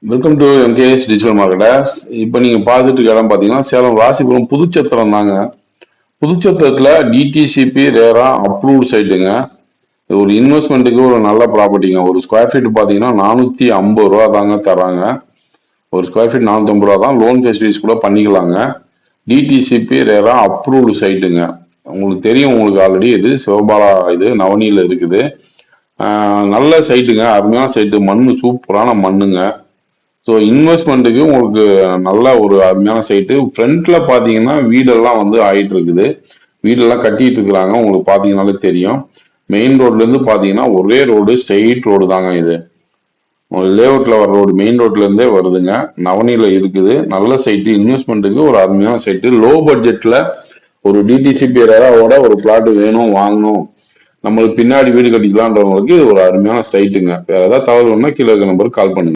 Welcome to MKS digital marketers. இப்போ நீங்க பார்த்துட்டு இருக்க இடம் பார்த்தீங்கன்னா சேலம் ராசிபுரம் புதுச்சத்திரம் தாங்க. புதுச்சத்திரத்துல டிடிசிபி ரேரா அப்ரூவ்டு சைட்டுங்க. ஒரு இன்வெஸ்ட்மெண்ட்டுக்கு ஒரு நல்ல ப்ராப்பர்ட்டிங்க. ஒரு ஸ்கொயர் ஃபீட் பார்த்தீங்கன்னா 450 ரூபா தாங்க தராங்க. ஒரு ஸ்கொயர் ஃபீட் 450 ரூபா தான். லோன் ஃபெசிலிட்டிஸ் கூட பண்ணிக்கலாங்க. டிடிசிபி ரேரா அப்ரூவ்டு சைட்டுங்க. உங்களுக்கு தெரியும், உங்களுக்கு ஆல்ரெடி இது சிவபாலா இது நவனியில் இருக்குது. நல்ல சைட்டுங்க, அருமையான சைட்டு, மண்ணு சூப்பரான மண்ணுங்க. ஸோ இன்வெஸ்ட்மெண்ட்டுக்கு உங்களுக்கு நல்ல ஒரு அருமையான சைட்டு. ஃப்ரண்ட்ல பார்த்தீங்கன்னா வீடெல்லாம் ஆயிட்டு இருக்குது. வீடெல்லாம் கட்டிட்டு இருக்கிறாங்க. உங்களுக்கு பார்த்தீங்கன்னாலே தெரியும். மெயின் ரோட்லேருந்து பார்த்தீங்கன்னா ஒரே ரோடு, ஸ்ட்ரெயிட் ரோடு தாங்க இது. லேஅவுட்ல வர ரோடு மெயின் ரோட்ல இருந்தே வருதுங்க. நவனியில இருக்குது. நல்ல சைட்டு, இன்வெஸ்ட்மெண்ட்டுக்கு ஒரு அருமையான சைட்டு. லோ பட்ஜெட்ல ஒரு டிடிசிபி ரேராவோட ஒரு பிளாட் வேணும், வாங்கணும், நம்மளுக்கு பின்னாடி வீடு கட்டிக்கலான்றவங்களுக்கு இது ஒரு அருமையான சைட்டுங்க. வேற ஏதாவது தகவல் வேணும்னா கீழே இருக்க நம்பருக்கு கால் பண்ணுங்க.